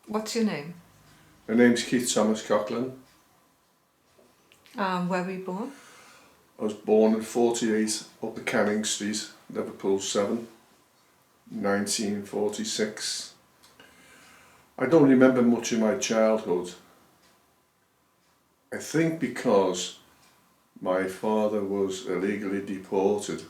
What's your name? My name's Keith Thomas Cocklin. Where were you born? I was born in 48 Upper Canning Street, Liverpool 7, 1946. I don't remember much of my childhood. I think because my father was illegally deported,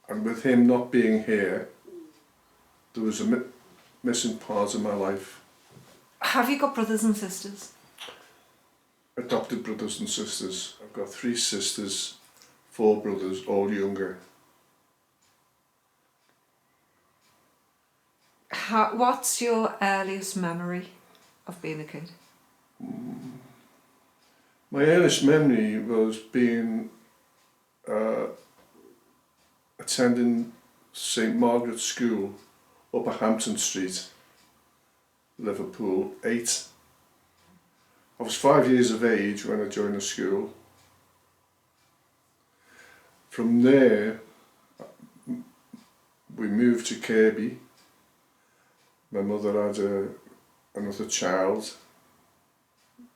and with him not being here, there was a missing part of my life. Have you got brothers and sisters? Adopted brothers and sisters. I've got 3 sisters, 4 brothers, all younger. What's your earliest memory of being a kid? My earliest memory was being attending St Margaret's School, Upper Hampton Street, Liverpool 8. I was 5 years of age when I joined the school. From there, we moved to Kirby. My mother had another child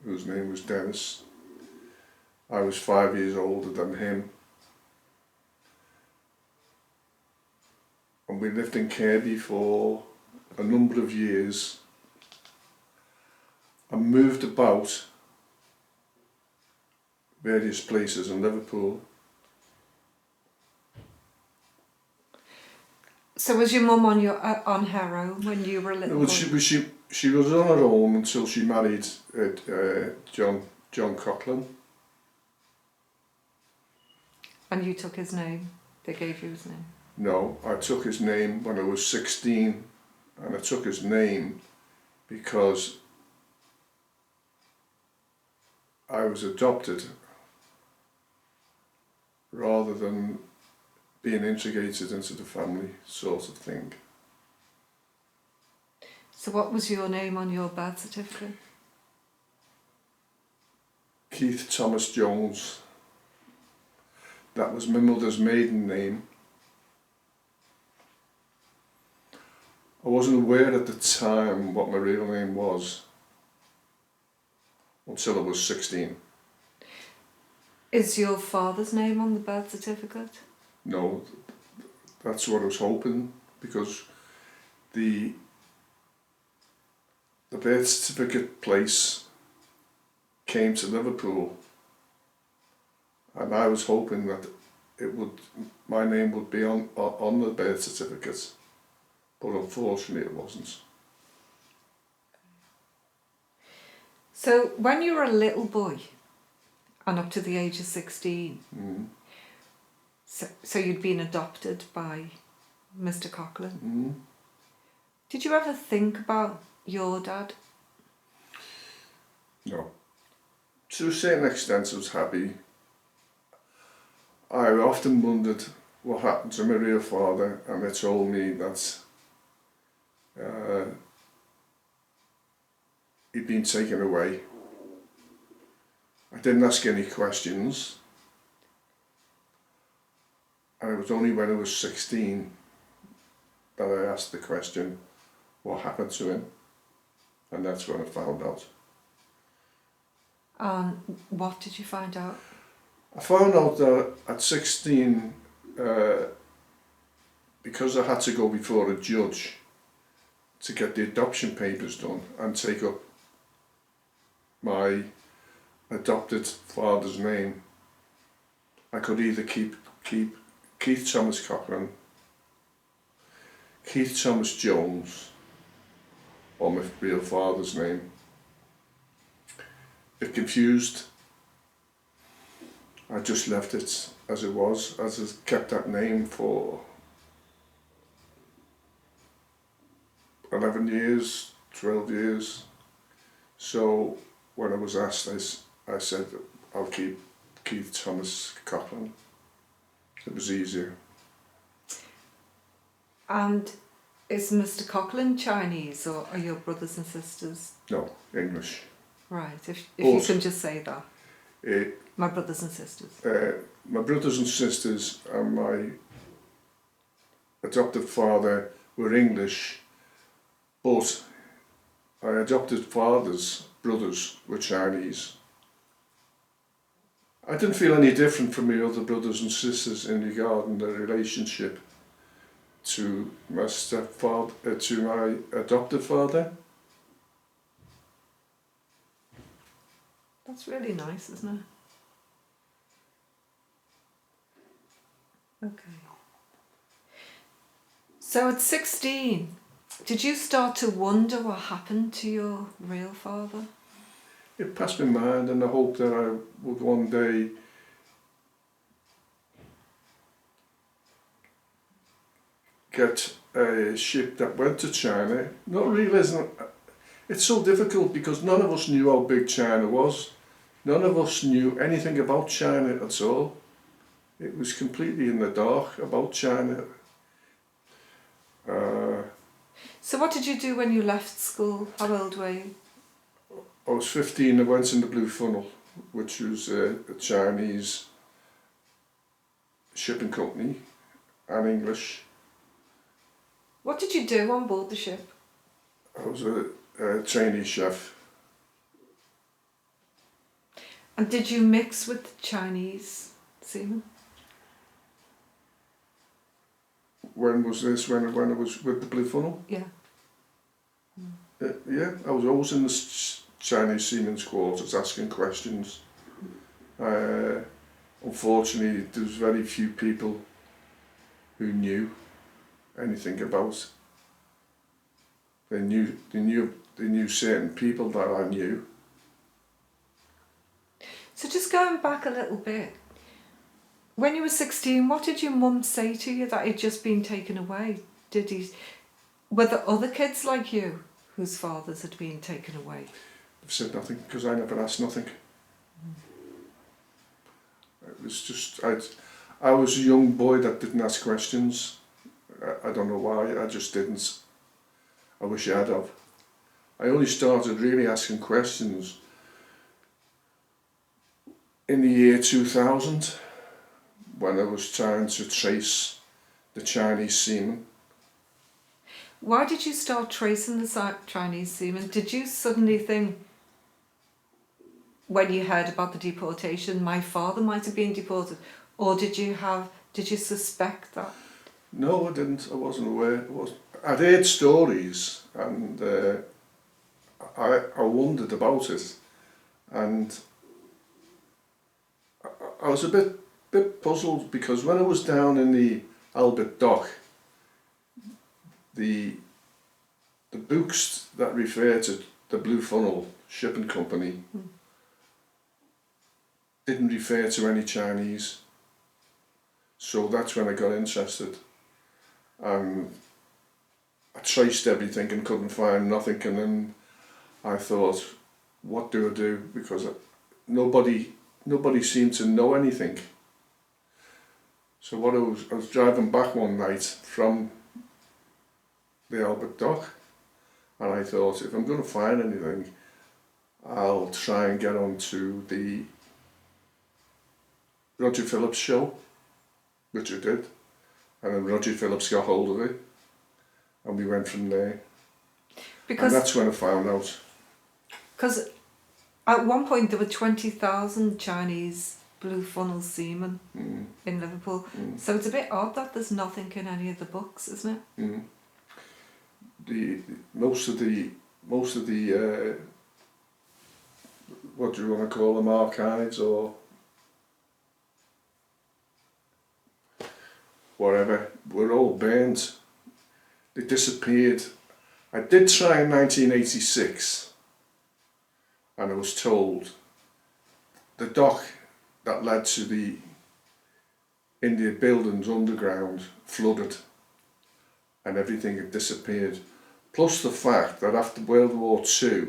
whose name was Dennis. I was 5 years older than him. And we lived in Kirby for a number of years and moved about various places in Liverpool. So was your mum on her own when you were a little No, boy? she was on her own until she married John Cocklin. And you took his name? They gave you his name? No, I took his name when I was 16, and I took his name because I was adopted rather than being integrated into the family sort of thing. So what was your name on your birth certificate? Keith Thomas Jones. That was my mother's maiden name. I wasn't aware at the time what my real name was until I was 16. Is your father's name on the birth certificate? No, that's what I was hoping, because the birth certificate place came to Liverpool, and I was hoping that my name would be on the birth certificate, but unfortunately it wasn't. So when you were a little boy and up to the age of 16, so you'd been adopted by Mr. Cocklin. Did you ever think about your dad? No. To a certain extent I was happy. I often wondered what happened to my real father, and they told me that he'd been taken away. I didn't ask any questions, and it was only when I was 16 that I asked the question, what happened to him? And that's when I found out. What did you find out? I found out that at 16, because I had to go before a judge to get the adoption papers done and take up my adopted father's name, I could either keep Keith Thomas Cocklin, Keith Thomas Jones, or my real father's name. It confused. I just left it as it was, as I kept that name for 11 years, 12 years. So when I was asked this, I said, I'll keep Keith Thomas Cocklin. It was easier. And is Mr. Cocklin Chinese, or are your brothers and sisters? No, English. Right, if you can just say that. My brothers and sisters. My brothers and sisters and my adoptive father were English, But my adopted father's brothers were Chinese. I didn't feel any different from my other brothers and sisters in regarding their relationship to my stepfather, to my adopted father. That's really nice, isn't it? Okay. So at 16, did you start to wonder what happened to your real father? It passed my mind, and I hoped that I would one day get a ship that went to China, not realising it's so difficult because none of us knew how big China was. None of us knew anything about China at all. It was completely in the dark about China. So what did you do when you left school? How old were you? I was 15, I went in the Blue Funnel, which was a Chinese shipping company, and English. What did you do on board the ship? I was a trainee chef. And did you mix with the Chinese seamen? When was this? When I was with the Blue Funnel? Yeah. Yeah, I was always in the Chinese seamen's quarters asking questions. Unfortunately, there was very few people who knew anything about. They knew certain people that I knew. So just going back a little bit, when you were 16, what did your mum say to you that he'd just been taken away? Were there other kids like you whose fathers had been taken away? I've said nothing because I never asked nothing. It was just, I was a young boy that didn't ask questions. I don't know why, I just didn't. I wish I'd have. I only started really asking questions in the year 2000 when I was trying to trace the Chinese seamen. Why did you start tracing the Chinese seamen? Did you suddenly think, when you heard about the deportation, my father might have been deported? Or did you suspect that? No, I didn't. I wasn't aware. I'd heard stories, and I wondered about it, and I was a bit puzzled because when I was down in the Albert Dock, the books that refer to the Blue Funnel shipping company didn't refer to any Chinese. So that's when I got interested. I traced everything and couldn't find nothing, and then I thought, what do I do? Because nobody seemed to know anything. So I was driving back one night from the Albert Dock, and I thought, if I'm going to find anything, I'll try and get onto the Roger Phillips show, which I did, and then Roger Phillips got hold of it, and we went from there. And that's when I found out. Because at one point there were 20,000 Chinese Blue Funnel seamen in Liverpool. So it's a bit odd that there's nothing in any of the books, isn't it? Most of the what do you want to call them, archives or whatever, were all burnt. They disappeared. I did try in 1986, and I was told the dock that led to the India buildings underground flooded and everything had disappeared. Plus the fact that after World War II,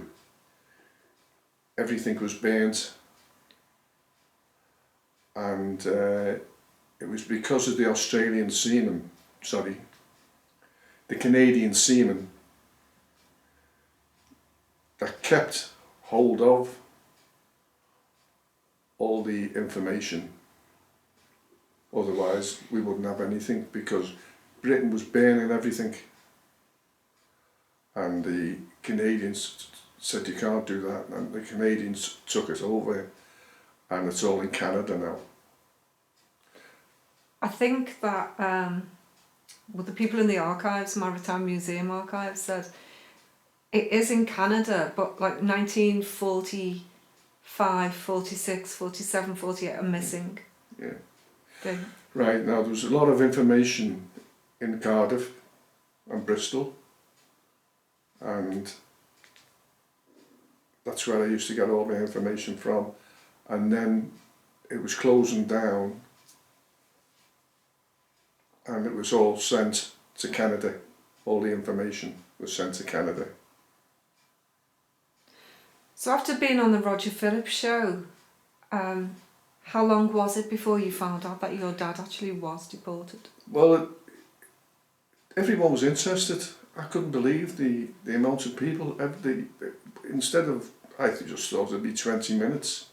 everything was burnt, and it was because of the Australian seamen, the Canadian seamen that kept hold of all the information. Otherwise we wouldn't have anything, because Britain was burning everything. and the Canadians said you can't do that, and the Canadians took it over, and it's all in Canada now. I think that the people in the archives, Maritime Museum archives, said it is in Canada, but like 1945, 46, 47, 48 are missing. Yeah. They, Right, now there was a lot of information in Cardiff and Bristol, and that's where I used to get all the information from, and then it was closing down and it was all sent to Canada. All the information was sent to Canada. So after being on the Roger Phillips show, how long was it before you found out that your dad actually was deported? Well, everyone was interested. I couldn't believe the amount of people. Instead of, I just thought it'd be 20 minutes.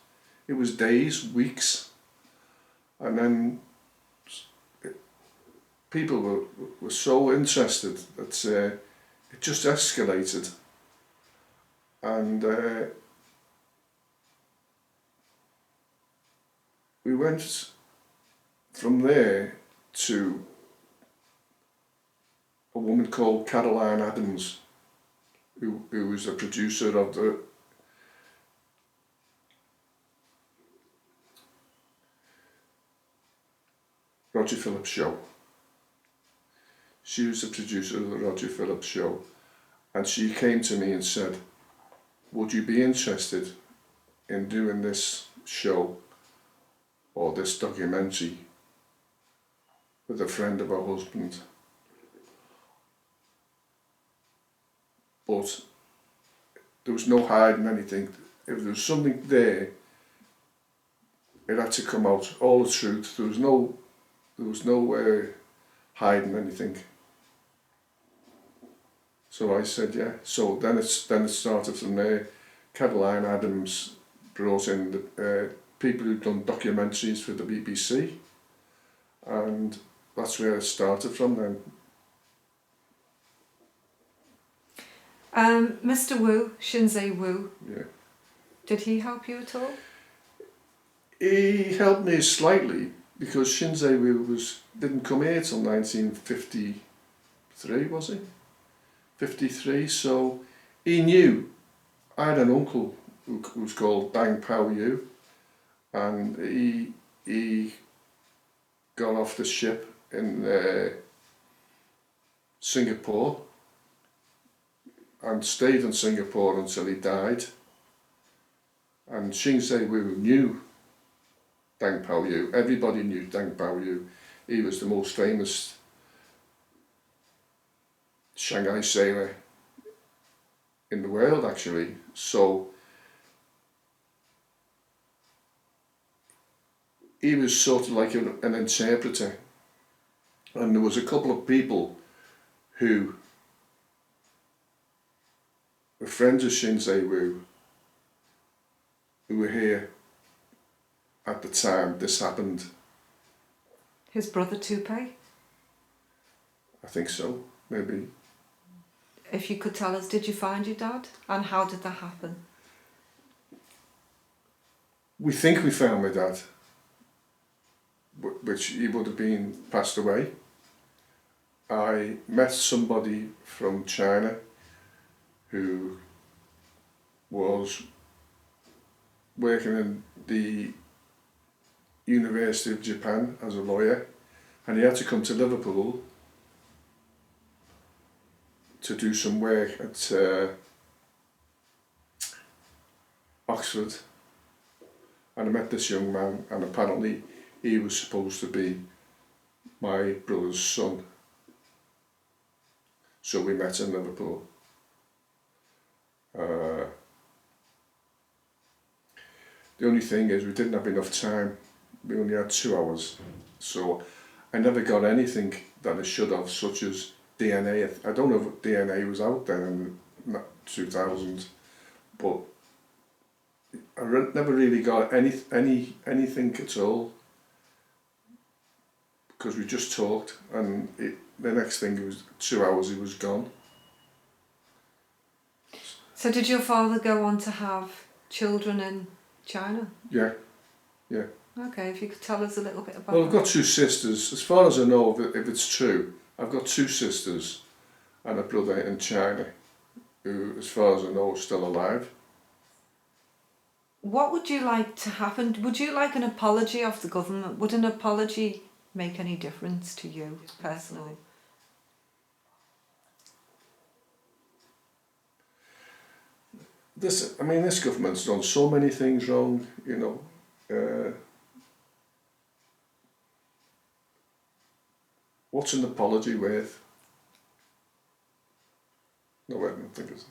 It was days, weeks. And then people were so interested that it just escalated. And we went from there to a woman called Caroline Adams, who was a producer of the Roger Phillips show. She was the producer of the Roger Phillips show, and she came to me and said, would you be interested in doing this show or this documentary with a friend of her husband? But there was no hiding anything. If there was something there, it had to come out, all the truth. There was no hiding anything. So I said yeah. So then it started from there. Caroline Adams brought in the people who'd done documentaries for the BBC, and that's where it started from then. Mr. Wu, Shinzei Wu, Yeah. did he help you at all? He helped me slightly because Shinzei Wu didn't come here till 1953, was he? 53, so he knew. I had an uncle who was called Dang Pao Yu, and he got off the ship in Singapore and stayed in Singapore until he died. And Shinzei Wu knew Dang Pao Yu. Everybody knew Dang Pao Yu. He was the most famous Shanghai sailor in the world, actually. So he was sort of like an interpreter, and there was a couple of people who were friends of Shinzei Wu who were here at the time this happened. His brother Tupe? I think so, maybe. If you could tell us, did you find your dad? And how did that happen? We think we found my dad, which he would have been passed away. I met somebody from China who was working in the University of Japan as a lawyer, and he had to come to Liverpool to do some work at Oxford, and I met this young man, and apparently he was supposed to be my brother's son. So we met in Liverpool. The only thing is we didn't have enough time. We only had 2 hours, so I never got anything that I should have, such as DNA. I don't know if DNA was out then in 2000, but I never really got anything at all, because we just talked, and the next thing, it was 2 hours, he was gone. So did your father go on to have children in China? Yeah, yeah. Okay, if you could tell us a little bit about Well, I've that. got two sisters. As far as I know, if it's true, I've got two sisters and a brother in China who, as far as I know, is still alive. What would you like to happen? Would you like an apology of the government? Would an apology make any difference to you personally? This government's done so many things wrong, you know. What's an apology worth? No, I don't think it's.